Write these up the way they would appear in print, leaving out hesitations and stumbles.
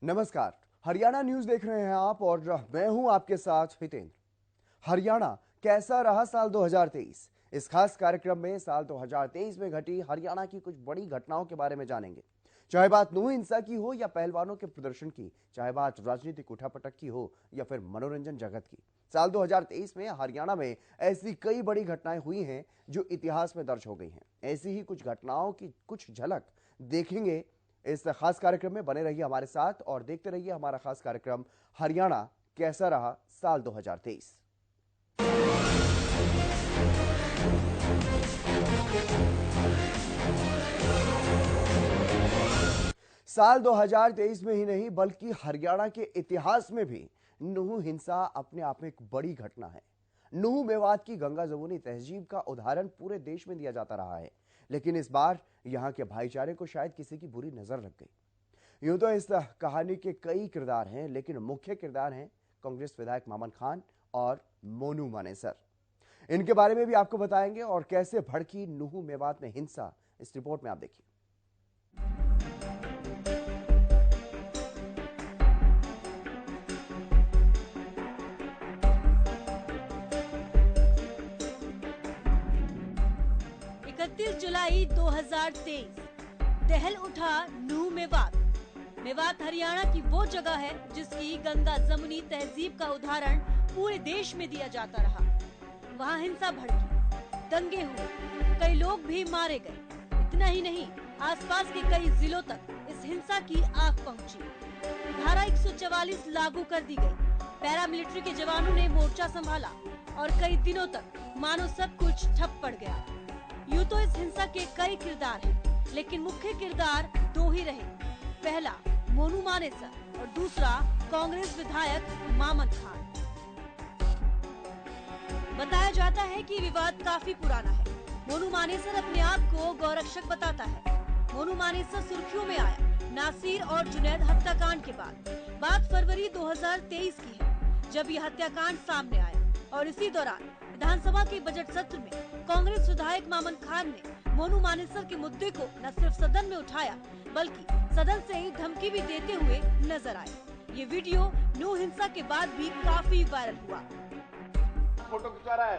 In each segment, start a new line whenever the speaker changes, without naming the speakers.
नमस्कार, हरियाणा न्यूज देख रहे हैं आप और मैं हूं आपके साथ हितेंद्र। हरियाणा कैसा रहा साल 2023? इस खास कार्यक्रम में साल 2023 में घटी हरियाणा की कुछ बड़ी घटनाओं के बारे में जानेंगे। चाहे बात नू हिंसा की हो या पहलवानों के प्रदर्शन की, चाहे बात राजनीतिक उठापटक की हो या फिर मनोरंजन जगत की, साल 2023 में हरियाणा में ऐसी कई बड़ी घटनाएं हुई हैं जो इतिहास में दर्ज हो गई हैं। ऐसी ही कुछ घटनाओं की कुछ झलक देखेंगे इस खास कार्यक्रम में। बने रहिए हमारे साथ और देखते रहिए हमारा खास कार्यक्रम हरियाणा कैसा रहा साल 2023। साल 2023 में ही नहीं बल्कि हरियाणा के इतिहास में भी नूह हिंसा अपने आप में एक बड़ी घटना है। नूह मेवात की गंगा जमुनी तहजीब का उदाहरण पूरे देश में दिया जाता रहा है, लेकिन इस बार यहां के भाईचारे को शायद किसी की बुरी नजर लग गई। यूं तो इस कहानी के कई किरदार हैं, लेकिन मुख्य किरदार हैं कांग्रेस विधायक मामन खान और मोनू मानेसर। इनके बारे में भी आपको बताएंगे और कैसे भड़की नूह मेवात में हिंसा, इस रिपोर्ट में आप देखिए।
31 जुलाई 2023 दहल उठा नूह मेवात। मेवात हरियाणा की वो जगह है जिसकी गंगा जमुनी तहजीब का उदाहरण पूरे देश में दिया जाता रहा। वहाँ हिंसा भड़की, दंगे हुए, कई लोग भी मारे गए। इतना ही नहीं, आसपास के कई जिलों तक इस हिंसा की आग पहुंची। धारा 144 लागू कर दी गई। पैरामिलिट्री के जवानों ने मोर्चा संभाला और कई दिनों तक मानो सब कुछ ठप पड़ गया। यूं तो इस हिंसा के कई किरदार हैं, लेकिन मुख्य किरदार दो ही रहे। पहला मोनू मानेसर और दूसरा कांग्रेस विधायक मामन खान। बताया जाता है कि विवाद काफी पुराना है। मोनू मानेसर अपने आप को गौरक्षक बताता है। मोनू मानेसर सुर्खियों में आया नासिर और जुनैद हत्याकांड के बाद। बात फरवरी 2023 की है जब यह हत्याकांड सामने आया और इसी दौरान विधानसभा के बजट सत्र में कांग्रेस विधायक मामन खान ने मोनू मानेसर के मुद्दे को न सिर्फ सदन में उठाया बल्कि सदन से ही धमकी भी देते हुए नजर आए। ये वीडियो नूह हिंसा के बाद भी काफी वायरल हुआ।
फोटो खिंचवा रहा है,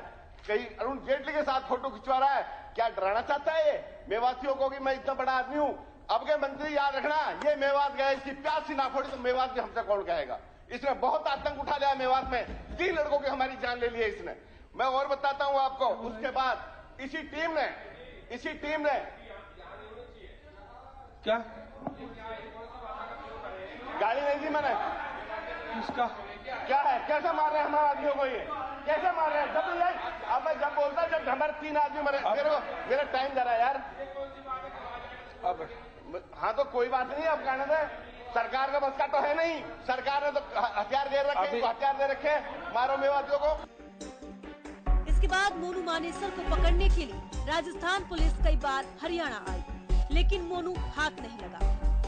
कहीं अरुण जेटली के साथ फोटो खिंचवा रहा है। क्या डराना चाहता है ये मेवातियों को कि मैं इतना बड़ा आदमी हूँ? अब के मंत्री याद रखना, ये मेवात गया, इसकी प्यासी ना फोड़ी तो मेवात भी हमसे कौन कहेगा। इसने बहुत आतंक उठा लिया मेवात में। 3 लड़कों की हमारी जान ले ली है इसने। मैं और बताता हूं आपको। उसके बाद इसी टीम ने
क्या
गाड़ी नहीं दी मैंने।
किसका
क्या है? कैसे मार रहे हैं हमारे आदमियों को? ये कैसे मार रहे हैं? जब नहीं, अब मैं जब बोलता जब हमारे 3 आदमी मरे, मेरा टाइम जा रहा है यार।
अब
हाँ तो कोई बात नहीं, अब कहने दे। सरकार का बस का तो है नहीं। सरकार ने तो हथियार दे रखे, मारो मेवातियों को।
इसके बाद मोनू मानेसर को पकड़ने के लिए राजस्थान पुलिस कई बार हरियाणा आई, लेकिन मोनू हाथ नहीं लगा।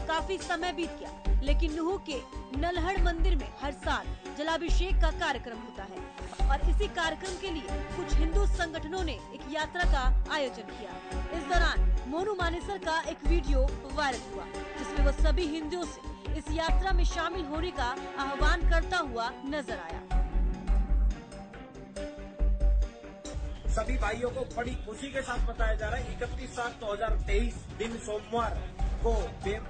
काफी समय बीत गया, लेकिन नूह के नल्हड़ मंदिर में हर साल जलाभिषेक का कार्यक्रम होता है और इसी कार्यक्रम के लिए कुछ हिंदू संगठनों ने एक यात्रा का आयोजन किया। इस दौरान मोनू मानेसर का एक वीडियो वायरल हुआ जिसमें वो सभी हिंदुओं से इस यात्रा में शामिल होने का आह्वान करता हुआ नजर आया।
सभी भाइयों को बड़ी खुशी के साथ बताया जा रहा है 31/7/2023 दिन सोमवार को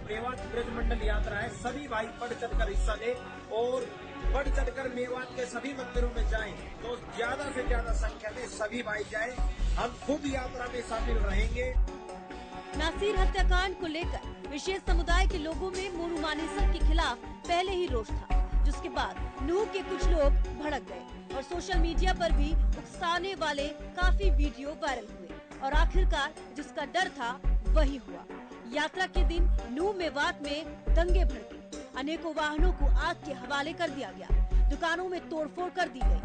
मेवात ब्रजमंडल यात्रा है। सभी भाई बढ़ चढ़कर हिस्सा लें और बढ़ चढ़कर मेवात के सभी मंदिरों में जाएं। तो ज्यादा से ज्यादा संख्या में सभी भाई जाएं। हम खुद यात्रा में शामिल रहेंगे।
नासिर हत्याकांड को लेकर विशेष समुदाय के लोगों में मोनू मानेसर के खिलाफ पहले ही रोष था, जिसके बाद नूह के कुछ लोग भड़क गए और सोशल मीडिया पर भी उकसाने वाले काफी वीडियो वायरल हुए और आखिरकार जिसका डर था वही हुआ। यात्रा के दिन नूह मेवात में दंगे भड़के, अनेकों वाहनों को आग के हवाले कर दिया गया, दुकानों में तोड़फोड़ कर दी गई,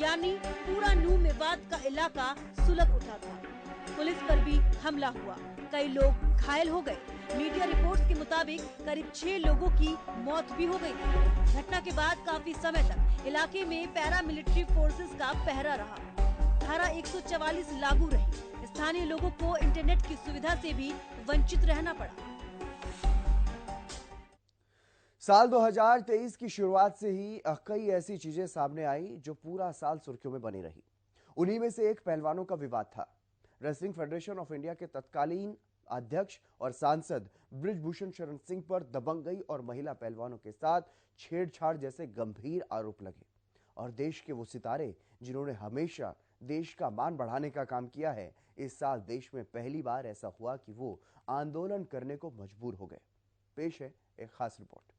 यानी पूरा नूह मेवात का इलाका सुलग उठा था। पुलिस पर भी हमला हुआ, कई लोग घायल हो गए। मीडिया रिपोर्ट्स के मुताबिक करीब 6 लोगों की मौत भी हो गई थी। घटना के बाद काफी समय तक इलाके में पैरामिलिट्री फोर्सेस का पहरा रहा। धारा 144 लागू रही। स्थानीय लोगों को इंटरनेट की सुविधा से भी वंचित रहना पड़ा।
साल 2023 की शुरुआत से ही कई ऐसी चीजें सामने आई जो पूरा साल सुर्खियों में बनी रही। उन्हीं में से एक पहलवानों का विवाद था। रेसलिंग फेडरेशन ऑफ इंडिया के तत्कालीन अध्यक्ष और सांसद बृजभूषण शरण सिंह पर दबंगई और महिला पहलवानों के साथ छेड़छाड़ जैसे गंभीर आरोप लगे और देश के वो सितारे जिन्होंने हमेशा देश का मान बढ़ाने का काम किया है, इस साल देश में पहली बार ऐसा हुआ कि वो आंदोलन करने को मजबूर हो गए। पेश है एक खास रिपोर्ट।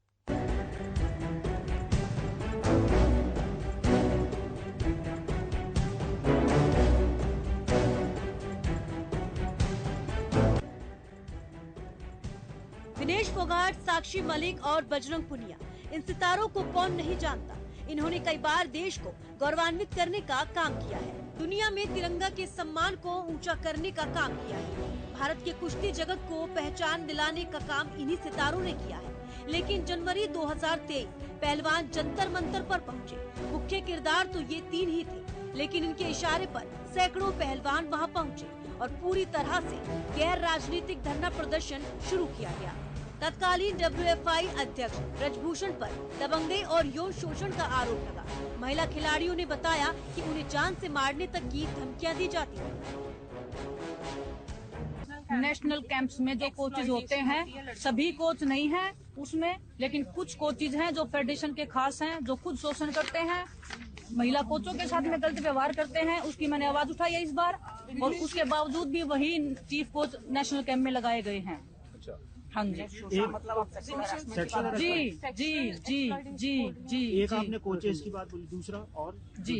विनेश फोगाट, साक्षी मलिक और बजरंग पुनिया, इन सितारों को कौन नहीं जानता। इन्होंने कई बार देश को गौरवान्वित करने का काम किया है, दुनिया में तिरंगा के सम्मान को ऊंचा करने का काम किया है, भारत के कुश्ती जगत को पहचान दिलाने का काम इन्हीं सितारों ने किया है। लेकिन जनवरी 2023 पहलवान जंतर मंतर पर पहुंचे। मुख्य किरदार तो ये 3 ही थे, लेकिन इनके इशारे पर सैकड़ों पहलवान वहां पहुंचे और पूरी तरह से गैर राजनीतिक धरना प्रदर्शन शुरू किया गया। तत्कालीन WFI अध्यक्ष बृजभूषण पर दबंगई और यौन शोषण का आरोप लगा। महिला खिलाड़ियों ने बताया कि उन्हें जान से मारने तक की धमकियां दी जाती थी।
नेशनल कैंप्स में जो कोचेज होते हैं, सभी कोच नहीं हैं उसमें, लेकिन कुछ कोचेज हैं जो फेडरेशन के खास हैं, जो खुद शोषण करते हैं, महिला कोचों के साथ में गलत व्यवहार करते हैं। उसकी मैंने आवाज उठाई है इस बार, और उसके बावजूद भी वही चीफ कोच नेशनल कैंप में लगाए गए हैं। हाँ जी, जी।
एक आपने कोचेस की बात बोली, दूसरा और
जी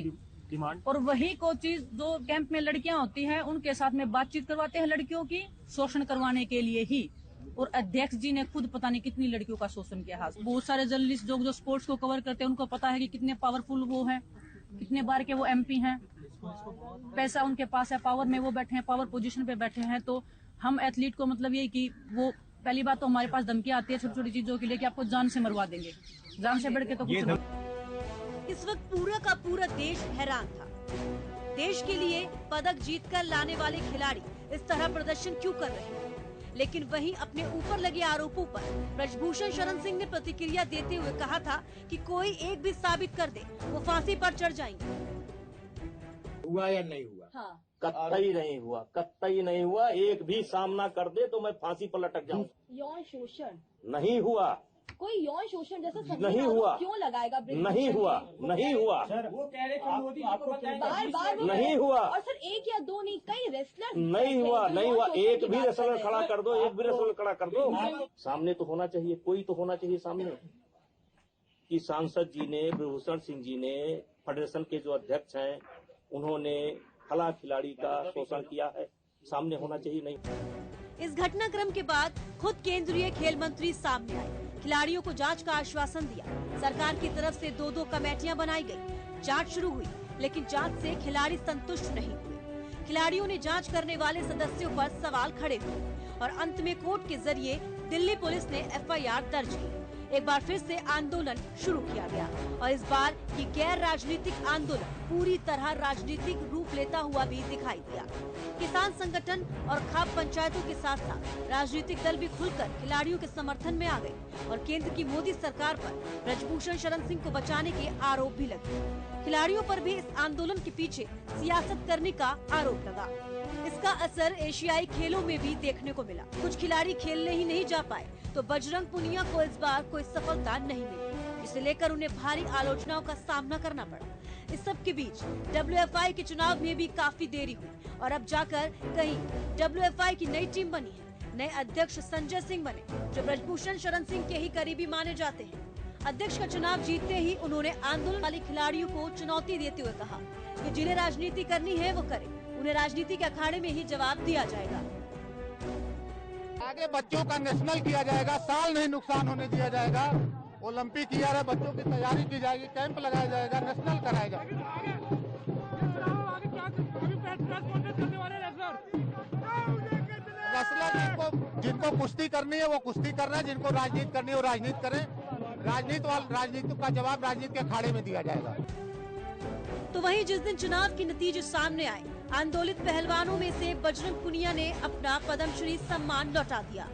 डिमांड,
और वही कोचेज जो कैंप में लड़कियां होती हैं उनके साथ में बातचीत करवाते हैं लड़कियों की, शोषण करवाने के लिए ही। और अध्यक्ष जी ने खुद पता नहीं कितनी लड़कियों का शोषण किया है। बहुत सारे जर्नलिस्ट जो स्पोर्ट्स को कवर करते हैं उनको पता है कि कितने पावरफुल वो हैं, कितने बार के वो MP हैं, पैसा उनके पास है, पावर में वो बैठे हैं, पावर पोजीशन पे बैठे हैं। तो हम एथलीट को मतलब ये कि वो पहली बात तो हमारे पास धमकी आती है छोटी छोटी चीजों के लिए कि आपको जान से मरवा देंगे, जान से बढ़ के तो कुछ नहीं।
इस वक्त पूरा का पूरा देश हैरान था। देश के लिए पदक जीतकर लाने वाले खिलाड़ी इस तरह प्रदर्शन क्यों कर रहे हैं? लेकिन वहीं अपने ऊपर लगे आरोपों पर बृजभूषण शरण सिंह ने प्रतिक्रिया देते हुए कहा था कि कोई एक भी साबित कर दे वो फांसी पर चढ़ जाएंगे।
हुआ या नहीं हुआ?
हाँ।
कतई नहीं हुआ, कतई नहीं हुआ। एक भी सामना कर दे तो मैं फांसी पर लटक जाऊं।
यौन शोषण
नहीं हुआ,
कोई यौन शोषण जैसा
नहीं हुआ,
क्यों लगाएगा?
नहीं हुआ, नहीं हुआ,
वो कह रहे थे मोदी जी को बताया
बार बार
नहीं हुआ।
और सर एक या दो नहीं, कई रेसलर
नहीं हुआ, नहीं हुआ। एक भी रेसलर खड़ा कर दो, एक भी रेसलर खड़ा कर दो। सामने तो होना चाहिए, कोई तो होना चाहिए सामने कि सांसद जी ने, बृजभूषण सिंह जी ने, फेडरेशन के जो अध्यक्ष हैं, उन्होंने फला खिलाड़ी का शोषण किया है, सामने होना चाहिए। नहीं।
इस घटनाक्रम के बाद खुद केंद्रीय खेल मंत्री सामने आए, खिलाड़ियों को जांच का आश्वासन दिया। सरकार की तरफ से 2-2 कमेटियां बनाई गई, जांच शुरू हुई, लेकिन जांच से खिलाड़ी संतुष्ट नहीं हुए। खिलाड़ियों ने जांच करने वाले सदस्यों पर सवाल खड़े हुए और अंत में कोर्ट के जरिए दिल्ली पुलिस ने FIR दर्ज की। एक बार फिर से आंदोलन शुरू किया गया और इस बार ये गैर राजनीतिक आंदोलन पूरी तरह राजनीतिक रूप लेता हुआ भी दिखाई दिया। किसान संगठन और खाप पंचायतों के साथ साथ राजनीतिक दल भी खुलकर खिलाड़ियों के समर्थन में आ गए और केंद्र की मोदी सरकार पर बृजभूषण शरण सिंह को बचाने के आरोप भी लगे। खिलाड़ियों पर भी इस आंदोलन के पीछे सियासत करने का आरोप लगा। इसका असर एशियाई खेलों में भी देखने को मिला। कुछ खिलाड़ी खेलने ही नहीं जा पाए तो बजरंग पुनिया को इस बार कोई सफलता नहीं मिली, जिसे लेकर उन्हें भारी आलोचनाओं का सामना करना पड़ा। इस सब के बीच WFI के चुनाव में भी काफी देरी हुई और अब जाकर कहीं WFI की नई टीम बनी है। नए अध्यक्ष संजय सिंह बने, जो बृजभूषण शरण सिंह के ही करीबी माने जाते हैं। अध्यक्ष का चुनाव जीतते ही उन्होंने आंदोलन वाले खिलाड़ियों को चुनौती देते हुए कहा कि जिन्हें राजनीति करनी है वो करे, उन्हें राजनीति के अखाड़े में ही जवाब दिया जाएगा।
आगे बच्चों का नेशनल किया जाएगा, साल नहीं नुकसान होने दिया जाएगा। ओलंपिक किया रहा, बच्चों की तैयारी की जाएगी, कैंप लगाया जाएगा, नेशनल कराया जाएगा। रेसलर जिनको कुश्ती करनी है वो कुश्ती कर रहे हैं, जिनको राजनीति करनी है वो राजनीति करें। राजनीति का जवाब राजनीति के अखाड़े में दिया जाएगा।
तो वहीं जिस दिन चुनाव के नतीजे सामने आए आंदोलित पहलवानों में से बजरंग पुनिया ने अपना पद्मश्री सम्मान लौटा दिया,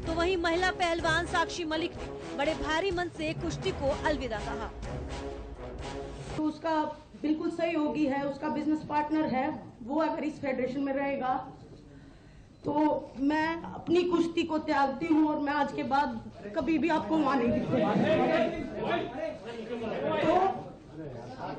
तो वहीं महिला पहलवान साक्षी मलिक ने बड़े भारी मन से कुश्ती को अलविदा कहा।
तो उसका बिल्कुल सहयोगी है, उसका बिजनेस पार्टनर है, वो अगर इस फेडरेशन में रहेगा तो मैं अपनी कुश्ती को त्यागती हूँ और मैं आज के बाद कभी भी आपको वहां नहीं दिखूंगा। तो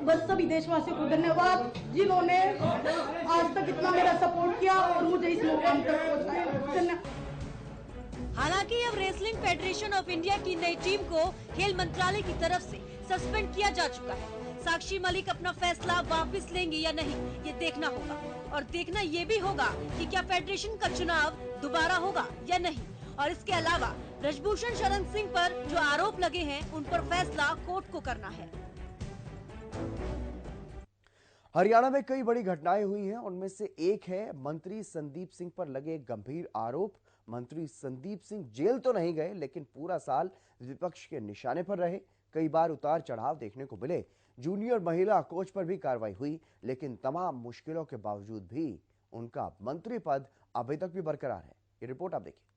बस सभी देशवासियों को धन्यवाद जिन्होंने आज तक इतना मेरा सपोर्ट किया और मुझे इस मुकाम तक पहुंचाया। धन्यवाद।
हालांकि अब रेसलिंग फेडरेशन ऑफ इंडिया की नई टीम को खेल मंत्रालय की तरफ से सस्पेंड किया जा चुका है। साक्षी मलिक अपना फैसला वापस लेंगे या नहीं, ये देखना होगा और देखना ये भी होगा कि क्या फेडरेशन का चुनाव दोबारा होगा या नहीं। और इसके अलावा ब्रजभूषण शरण सिंह पर जो आरोप लगे हैं उन पर फैसला कोर्ट को करना है।
हरियाणा में कई बड़ी घटनाएं हुई हैं, उनमें से एक है मंत्री संदीप सिंह पर लगे गंभीर आरोप। मंत्री संदीप सिंह जेल तो नहीं गए, लेकिन पूरा साल विपक्ष के निशाने पर रहे। कई बार उतार चढ़ाव देखने को मिले। जूनियर महिला कोच पर भी कार्रवाई हुई, लेकिन तमाम मुश्किलों के बावजूद भी उनका मंत्री पद अभी तक भी बरकरार है। ये रिपोर्ट आप देखिए।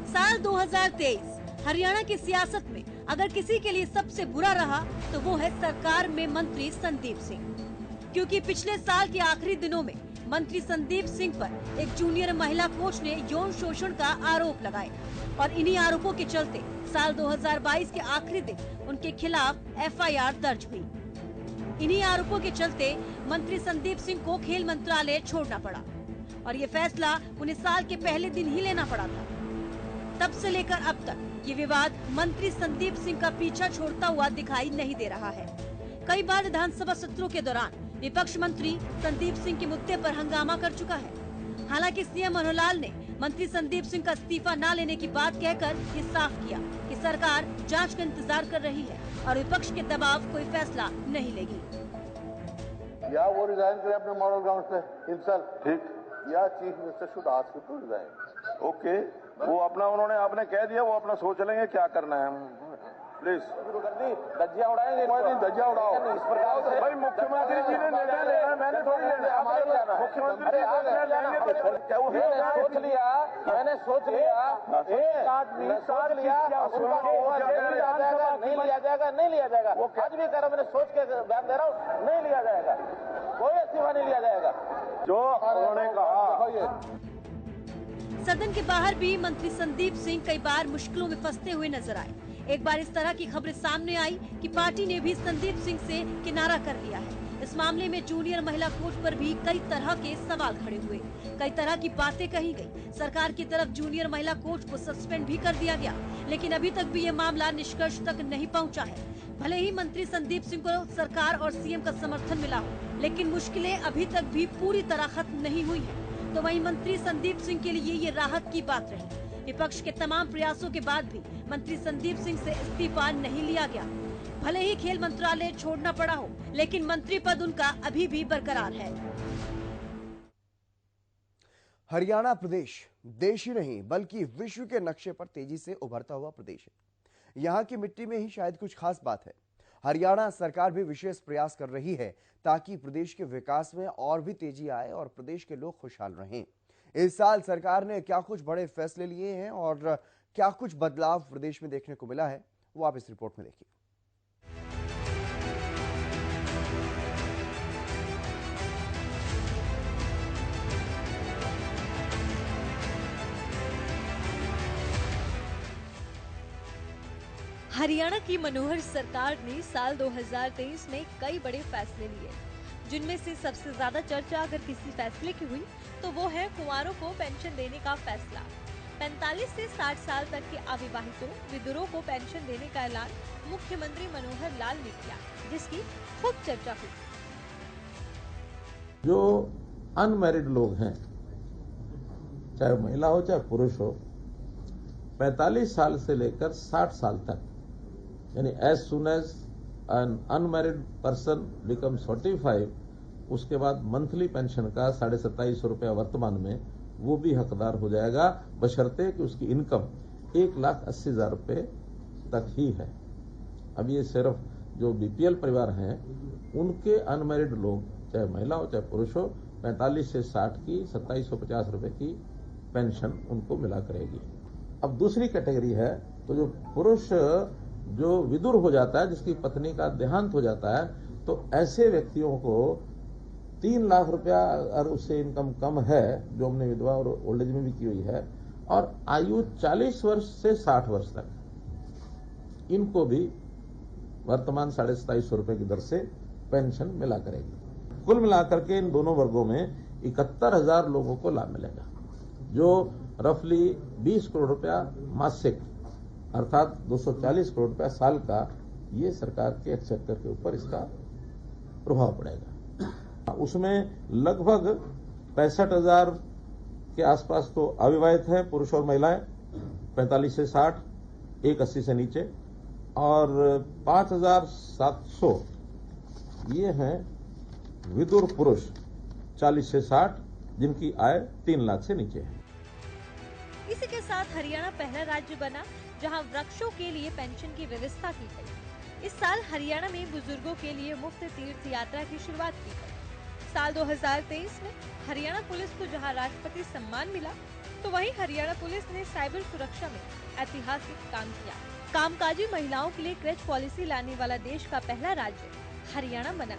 साल 2023 हरियाणा की सियासत में अगर किसी के लिए सबसे बुरा रहा तो वो है सरकार में मंत्री संदीप सिंह, क्योंकि पिछले साल के आखिरी दिनों में मंत्री संदीप सिंह पर एक जूनियर महिला कोच ने यौन शोषण का आरोप लगाए और इन्हीं आरोपों के चलते साल 2022 के आखिरी दिन उनके खिलाफ एफआईआर दर्ज हुई। इन्हीं आरोपों के चलते मंत्री संदीप सिंह को खेल मंत्रालय छोड़ना पड़ा और ये फैसला उन्हें साल के पहले दिन ही लेना पड़ा था। तब से लेकर अब तक ये विवाद मंत्री संदीप सिंह का पीछा छोड़ता हुआ दिखाई नहीं दे रहा है। कई बार विधानसभा सत्रों के दौरान विपक्ष मंत्री संदीप सिंह के मुद्दे पर हंगामा कर चुका है। हालांकि सीएम मनोहर लाल ने मंत्री संदीप सिंह का इस्तीफा न लेने की बात कहकर ये साफ किया कि सरकार जांच का इंतजार कर रही है और विपक्ष के दबाव कोई फैसला नहीं लेगी।
या वो रिजाइन करे अपने मॉडल ग्राउंड से हिमसेल्फ, ठीक, या chief minister should ask to resign. Okay, वो अपना उन्होंने आपने कह दिया, वो अपना सोच लेंगे क्या करना है। प्लीज धज्जियां उड़ाएंगे, धज्जियां उड़ाओ। भाई मुख्यमंत्री जी ने निर्णय लेना है, मैंने थोड़ी लेना है। मुख्यमंत्री सोच लिया, मैंने सोच लिया, एक आदमी सोच लिया, नहीं लिया जाएगा, नहीं लिया जाएगा। वो आज भी कह रहा, मैंने सोच के बयान दे रहा हूँ, नहीं लिया जाएगा, कोई इस्तीफा नहीं लिया जाएगा जो उन्होंने कहा।
सदन के बाहर भी मंत्री संदीप सिंह कई बार मुश्किलों में फंसते हुए नजर आए। एक बार इस तरह की खबरें सामने आई कि पार्टी ने भी संदीप सिंह से किनारा कर लिया है। इस मामले में जूनियर महिला कोच पर भी कई तरह के सवाल खड़े हुए, कई तरह की बातें कही गई। सरकार की तरफ जूनियर महिला कोच को सस्पेंड भी कर दिया गया, लेकिन अभी तक भी ये मामला निष्कर्ष तक नहीं पहुंचा है। भले ही मंत्री संदीप सिंह को सरकार और सीएम का समर्थन मिला हो, लेकिन मुश्किलें अभी तक भी पूरी तरह खत्म नहीं हुई है। तो वहीं मंत्री संदीप सिंह के लिए ये राहत की बात रही। विपक्ष के तमाम प्रयासों के बाद भी मंत्री संदीप सिंह से इस्तीफा नहीं लिया गया। भले ही खेल मंत्रालय छोड़ना पड़ा हो, लेकिन मंत्री पद उनका अभी भी बरकरार है।
हरियाणा प्रदेश देश ही नहीं बल्कि विश्व के नक्शे पर तेजी से उभरता हुआ प्रदेश है। यहाँ की मिट्टी में ही शायद कुछ खास बात है। हरियाणा सरकार भी विशेष प्रयास कर रही है ताकि प्रदेश के विकास में और भी तेजी आए और प्रदेश के लोग खुशहाल रहें। इस साल सरकार ने क्या कुछ बड़े फैसले लिए हैं और क्या कुछ बदलाव प्रदेश में देखने को मिला है, वो आप इस रिपोर्ट में देखिए।
हरियाणा की मनोहर सरकार ने साल 2023 में कई बड़े फैसले लिए, जिनमें से सबसे ज्यादा चर्चा अगर किसी फैसले की हुई तो वो है कुंवारों को पेंशन देने का फैसला। 45 से 60 साल तक के अविवाहितों विधुरों को पेंशन देने का ऐलान मुख्यमंत्री मनोहर लाल ने किया, जिसकी खूब चर्चा हुई।
जो अनमैरिड लोग हैं, चाहे महिला हो चाहे पुरुष हो, 45 साल से लेकर 60 साल तक, यानी as soon as an unmarried person becomes 45, उसके बाद मंथली पेंशन का 2750 रुपया वर्तमान में वो भी हकदार हो जाएगा, बशर्ते कि उसकी इनकम 1,80,000 रुपये तक ही है। अब ये सिर्फ जो बीपीएल परिवार हैं उनके अनमैरिड लोग, चाहे महिला हो चाहे पुरुष हो, 45 से 60 की 2750 रुपए की पेंशन उनको मिला करेगी। अब दूसरी कैटेगरी है, तो जो पुरुष जो विधुर हो जाता है, जिसकी पत्नी का देहांत हो जाता है, तो ऐसे व्यक्तियों को 3 लाख रुपया अगर उससे इनकम कम है, जो हमने विधवा और ओल्ड एज में भी की हुई है, और आयु 40 वर्ष से 60 वर्ष तक, इनको भी वर्तमान 2750 रुपए की दर से पेंशन मिला करेगी। कुल मिलाकर के इन दोनों वर्गों में 71,000 लोगों को लाभ मिलेगा, जो रफली 20 करोड़ रुपया मासिक अर्थात 240 करोड़ रुपया साल का, ये सरकार के एक्सचेकर के ऊपर इसका प्रभाव पड़ेगा। उसमें लगभग 65,000 के आसपास तो अविवाहित हैं, पुरुष और महिलाएं 45 से 60, 180 से नीचे, और 5,700 ये हैं विधुर पुरुष 40 से 60, जिनकी आय 3 लाख से नीचे है।
इसी के साथ हरियाणा पहला राज्य बना जहां वृक्षों के लिए पेंशन की व्यवस्था की गई। इस साल हरियाणा में बुजुर्गों के लिए मुफ्त तीर्थ यात्रा की शुरुआत की गई। साल 2023 में हरियाणा पुलिस को जहां राष्ट्रपति सम्मान मिला, तो वहीं हरियाणा पुलिस ने साइबर सुरक्षा में ऐतिहासिक काम किया। कामकाजी महिलाओं के लिए क्रेच पॉलिसी लाने वाला देश का पहला राज्य हरियाणा बना।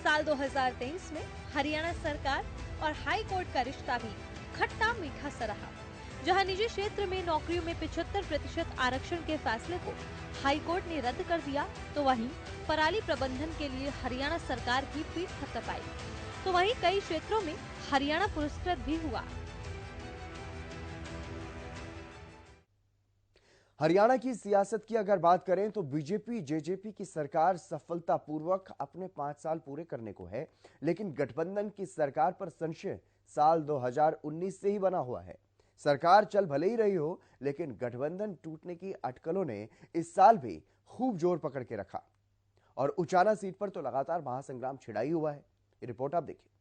साल 2023 में हरियाणा सरकार और हाई कोर्ट का रिश्ता भी खट्टा मीठा सा रहा। जहां निजी क्षेत्र में नौकरियों में 75% आरक्षण के फैसले को हाई कोर्ट ने रद्द कर दिया, तो वहीं पराली प्रबंधन के लिए हरियाणा सरकार की पीठ थपथपाई। तो वहीं कई क्षेत्रों में हरियाणा पुरस्कृत भी हुआ।
हरियाणा की सियासत की अगर बात करें तो बीजेपी जेजेपी की सरकार सफलतापूर्वक अपने 5 साल पूरे करने को है, लेकिन गठबंधन की सरकार पर संशय साल 2019 से ही बना हुआ है। सरकार चल भले ही रही हो, लेकिन गठबंधन टूटने की अटकलों ने इस साल भी खूब जोर पकड़ के रखा और उचाना सीट पर तो लगातार महासंग्राम छिड़ा ही हुआ है। ये रिपोर्ट आप देखिए।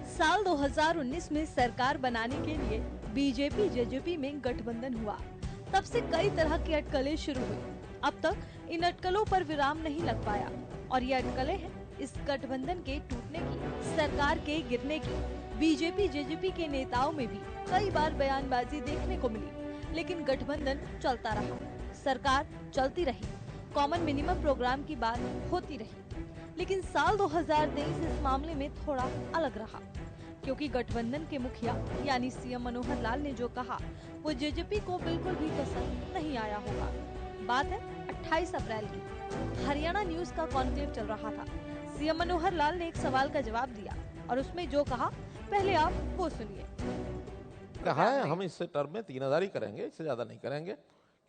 साल 2019 में सरकार बनाने के लिए बीजेपी जेजेपी में गठबंधन हुआ। तब से कई तरह की अटकलें शुरू हुई। अब तक इन अटकलों पर विराम नहीं लग पाया और ये अटकलें हैं इस गठबंधन के टूटने की, सरकार के गिरने की। बीजेपी जेजेपी के नेताओं में भी कई बार बयानबाजी देखने को मिली, लेकिन गठबंधन चलता रहा, सरकार चलती रही, कॉमन मिनिमम प्रोग्राम की बात होती रही। लेकिन साल 2023 इस मामले में थोड़ा अलग रहा, क्योंकि गठबंधन के मुखिया यानी सीएम मनोहर लाल ने जो कहा वो जेजेपी को बिल्कुल भी पसंद नहीं आया होगा। बात है 28 अप्रैल की। हरियाणा न्यूज का कॉन्क्लेव चल रहा था। सीएम मनोहर लाल ने एक सवाल का जवाब दिया और उसमें जो कहा पहले आप वो सुनिए।
कहा है हम इस टर्म में 3,000 ही करेंगे, इससे ज्यादा नहीं करेंगे,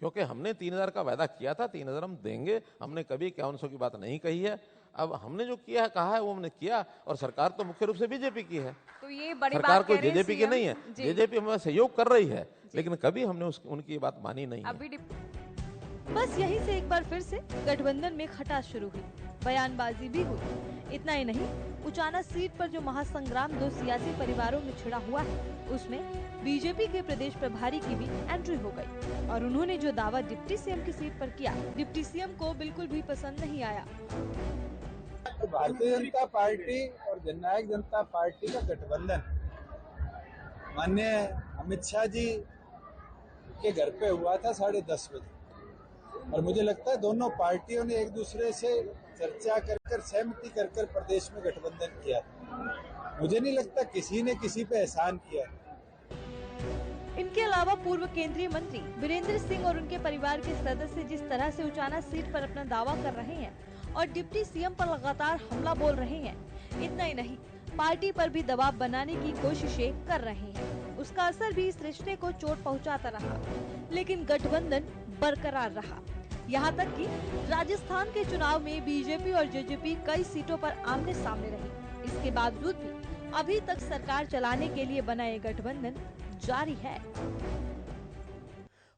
क्योंकि हमने 3,000 का वादा किया था, 3,000 हम देंगे। हमने कभी 5100 की बात नहीं कही है। अब हमने जो किया है, कहा है, वो हमने किया, और सरकार तो मुख्य रूप से बीजेपी की है,
तो ये बड़ी
सरकार
बात
कोई जेजेपी की नहीं है। जेजेपी हमें सहयोग कर रही है, लेकिन कभी हमने उनकी बात मानी नहीं है।
बस यहीं से एक बार फिर से गठबंधन में खटास शुरू हुई, बयानबाजी भी हुई। इतना ही नहीं, उचाना सीट पर जो महासंग्राम दो सियासी परिवारों में छिड़ा हुआ है, उसमें बीजेपी के प्रदेश प्रभारी की भी एंट्री हो गई और उन्होंने जो दावा डिप्टी सीएम की सीट पर किया, डिप्टी सीएम को बिल्कुल भी पसंद नहीं आया।
भारतीय जनता पार्टी और जननायक जनता पार्टी का गठबंधन माननीय अमित शाह जी के घर पे हुआ था 10:30 बजे, और मुझे लगता है दोनों पार्टियों ने एक दूसरे से चर्चा कर सहमति कर प्रदेश में गठबंधन किया। मुझे नहीं लगता किसी ने किसी पे एहसान किया।
इनके अलावा पूर्व केंद्रीय मंत्री वीरेंद्र सिंह और उनके परिवार के सदस्य जिस तरह से उचाना सीट पर अपना दावा कर रहे हैं और डिप्टी सीएम पर लगातार हमला बोल रहे हैं, इतना ही नहीं, पार्टी पर भी दबाव बनाने की कोशिशें कर रहे हैं। उसका असर भी इस रिश्ते को चोट पहुंचाता रहा, लेकिन गठबंधन बरकरार रहा। यहाँ तक कि राजस्थान के चुनाव में बीजेपी और जेजेपी कई सीटों पर आमने सामने रही। इसके बावजूद भी अभी तक सरकार चलाने के लिए बना ये गठबंधन जारी है।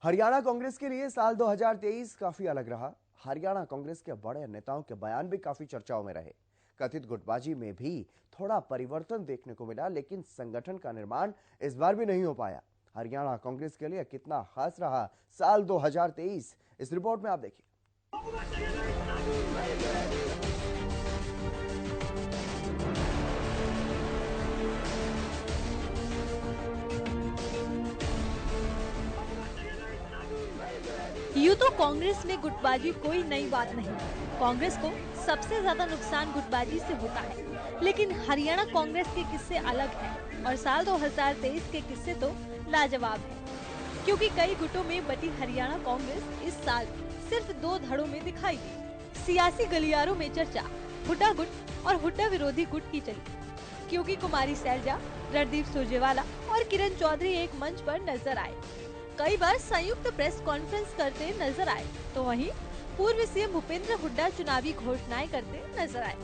हरियाणा कांग्रेस के लिए साल 2023 काफी अलग रहा। हरियाणा कांग्रेस के बड़े नेताओं के बयान भी काफी चर्चाओं में रहे। कथित गुटबाजी में भी थोड़ा परिवर्तन देखने को मिला, लेकिन संगठन का निर्माण इस बार भी नहीं हो पाया। हरियाणा कांग्रेस के लिए कितना खास रहा साल 2023, इस रिपोर्ट में आप देखिए।
यूं तो कांग्रेस में गुटबाजी कोई नई बात नहीं। कांग्रेस को सबसे ज्यादा नुकसान गुटबाजी से होता है, लेकिन हरियाणा कांग्रेस के किस्से अलग हैं और साल 2023 के किस्से तो लाजवाब हैं, क्योंकि कई गुटों में बटी हरियाणा कांग्रेस इस साल सिर्फ 2 धड़ों में दिखाई दी। सियासी गलियारों में चर्चा हुड्डा गुट और हुड्डा विरोधी गुट की चली, क्योंकि कुमारी सैलजा, रणदीप सुरजेवाला और किरण चौधरी एक मंच पर नजर आए, कई बार संयुक्त प्रेस कॉन्फ्रेंस करते नजर आए, तो वहीं पूर्व सीएम भूपेंद्र हुड्डा चुनावी घोषणाएं करते नजर आए।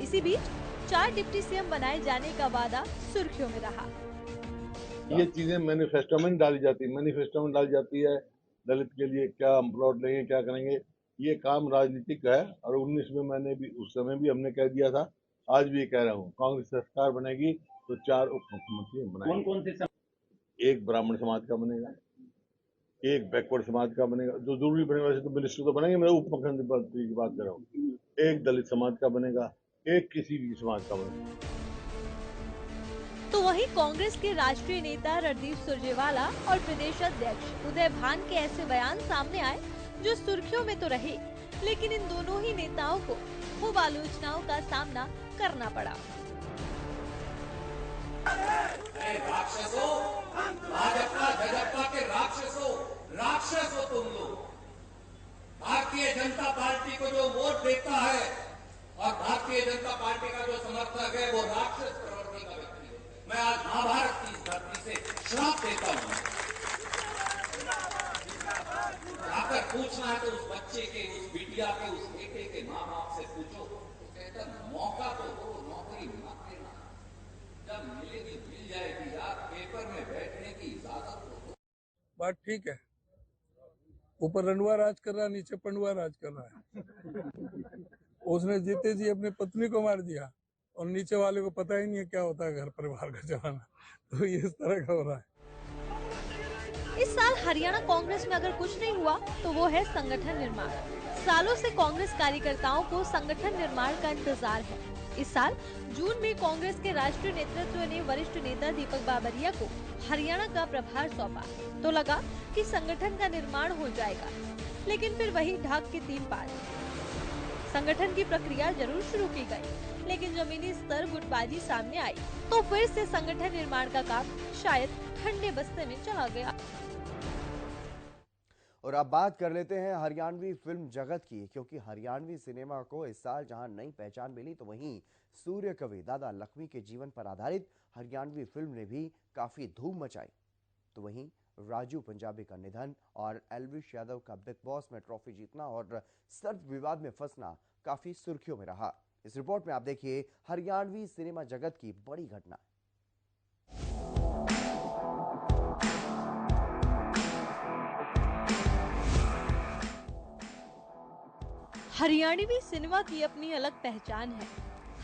इसी बीच 4 डिप्टी सीएम बनाए जाने का वादा सुर्खियों में रहा।
ये चीजें मैनिफेस्टो में डाली जाती है, दलित के लिए क्या हम प्लॉट लेंगे, क्या करेंगे, ये काम राजनीतिक है। और 19 में मैंने भी उस समय भी हमने कह दिया था, आज भी कह रहा हूँ, कांग्रेस सरकार बनेगी तो 4 उप मुख्यमंत्री बनाएंगे। कौन से? एक ब्राह्मण समाज का बनेगा, एक बैकवर्ड समाज का बनेगा, जो जरूरी बनेगा, वैसे तो मिनिस्टर तो बनेंगे, मैं उप मुख्यमंत्री की बात कर रहा हूँ। एक दलित समाज का बनेगा, एक किसी भी समाज का बनेगा।
तो वहीं कांग्रेस के राष्ट्रीय नेता रणदीप सुरजेवाला और प्रदेश अध्यक्ष उदय भान के ऐसे बयान सामने आए जो सुर्खियों में तो रहे, लेकिन इन दोनों ही नेताओं को खूब आलोचनाओं का सामना करना पड़ा।
राक्षसों, भाजपा के राक्षस हो तुम लोग। भारतीय जनता पार्टी को जो वोट देता है और भारतीय जनता पार्टी का जो समर्थक है वो राक्षस प्रवृत्ति का व्यक्ति है। मैं आज महाभारत की इस धरती से श्राप देता हूं। अगर पूछना है तो उस बच्चे के, उस बिटिया के, उस बेटे के माँ बाप से पूछो, कहता मौका तो दो, नौकरी मत देना, जब मिलेगी मिल जाएगी यार, पेपर में बैठने की इजाजत हो।
बात ठीक है, ऊपर रंडवा राज कर रहा है, नीचे पंडवा राज कर रहा है। उसने जीते जी अपनी पत्नी को मार दिया और नीचे वाले को पता ही नहीं है क्या होता है घर परिवार का चलाना, तो ये इस तरह का हो रहा है।
इस साल हरियाणा कांग्रेस में अगर कुछ नहीं हुआ तो वो है संगठन निर्माण। सालों से कांग्रेस कार्यकर्ताओं को संगठन निर्माण का इंतजार है। इस साल जून में कांग्रेस के राष्ट्रीय नेतृत्व ने वरिष्ठ नेता दीपक बाबरिया को हरियाणा का प्रभार सौंपा, तो लगा कि संगठन का निर्माण हो जाएगा, लेकिन फिर वही ढाक के 3 पार। संगठन की प्रक्रिया जरूर शुरू की गई, लेकिन जमीनी स्तर गुटबाजी सामने आई, तो फिर से संगठन निर्माण का काम शायद ठंडे बस्ते में चला गया।
और अब बात कर लेते हैं हरियाणवी फिल्म जगत की, क्योंकि हरियाणवी सिनेमा को इस साल जहां नई पहचान मिली, तो वहीं सूर्य कवि दादा लक्ष्मी के जीवन पर आधारित हरियाणवी फिल्म ने भी काफी धूम मचाई। तो वहीं राजू पंजाबी का निधन और एल्विश यादव का बिग बॉस में ट्रॉफी जीतना और सर्द विवाद में फंसना काफी सुर्खियों में रहा। इस रिपोर्ट में आप देखिए हरियाणवी सिनेमा जगत की बड़ी घटना।
हरियाणवी सिनेमा की अपनी अलग पहचान है।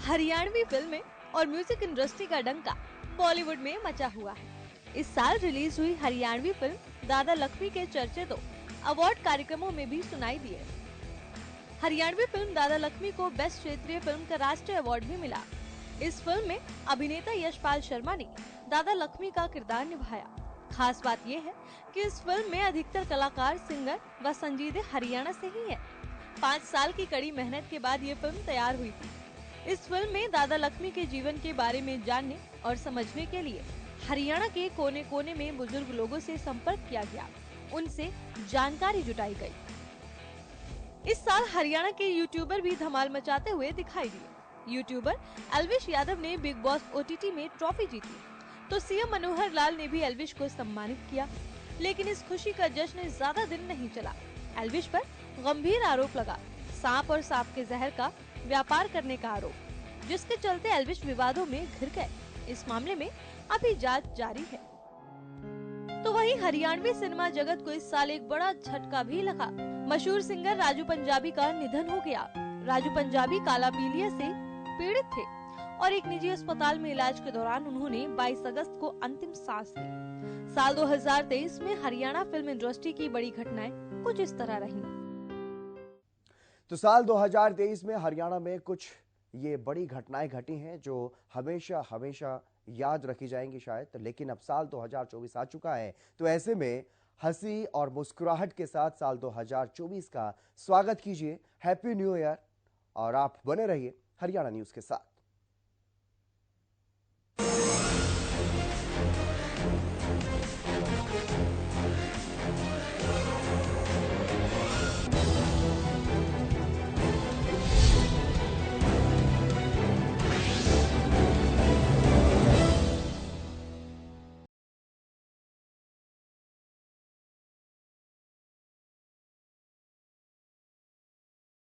हरियाणवी फिल्में और म्यूजिक इंडस्ट्री का डंका बॉलीवुड में मचा हुआ है। इस साल रिलीज हुई हरियाणवी फिल्म दादा लक्ष्मी के चर्चे तो अवार्ड कार्यक्रमों में भी सुनाई दिए। हरियाणवी फिल्म दादा लक्ष्मी को बेस्ट क्षेत्रीय फिल्म का राष्ट्रीय अवार्ड भी मिला। इस फिल्म में अभिनेता यशपाल शर्मा ने दादा लक्ष्मी का किरदार निभाया। खास बात यह है कि इस फिल्म में अधिकतर कलाकार, सिंगर व संजीदे हरियाणा से ही हैं। 5 साल की कड़ी मेहनत के बाद ये फिल्म तैयार हुई थी। इस फिल्म में दादा लक्ष्मी के जीवन के बारे में जानने और समझने के लिए हरियाणा के कोने कोने में बुजुर्ग लोगों से संपर्क किया गया, उनसे जानकारी जुटाई गई। इस साल हरियाणा के यूट्यूबर भी धमाल मचाते हुए दिखाई दिए। यूट्यूबर एल्विश यादव ने बिग बॉस OTT में ट्रॉफी जीती, तो सीएम मनोहर लाल ने भी एल्विश को सम्मानित किया। लेकिन इस खुशी का जश्न ज्यादा दिन नहीं चला। एल्विश पर गंभीर आरोप लगा, सांप और सांप के जहर का व्यापार करने का आरोप, जिसके चलते एल्विश विवादों में घिर गए। इस मामले में अभी जांच जारी है।
तो वहीं हरियाणवी सिनेमा जगत को इस साल एक बड़ा झटका भी लगा। मशहूर सिंगर राजू पंजाबी का निधन हो गया। राजू पंजाबी कालापीलिया से पीड़ित थे और एक निजी अस्पताल में इलाज के दौरान उन्होंने 22 अगस्त को अंतिम सांस ली। साल 2023 में हरियाणा फिल्म इंडस्ट्री की बड़ी घटनाएं कुछ इस तरह रही।
तो साल 2023 में हरियाणा में कुछ ये बड़ी घटनाएं घटी हैं जो हमेशा हमेशा याद रखी जाएंगी शायद। लेकिन अब साल 2024 आ चुका है, तो ऐसे में हंसी और मुस्कुराहट के साथ साल 2024 का स्वागत कीजिए। हैप्पी न्यू ईयर और आप बने रहिए हरियाणा न्यूज के साथ।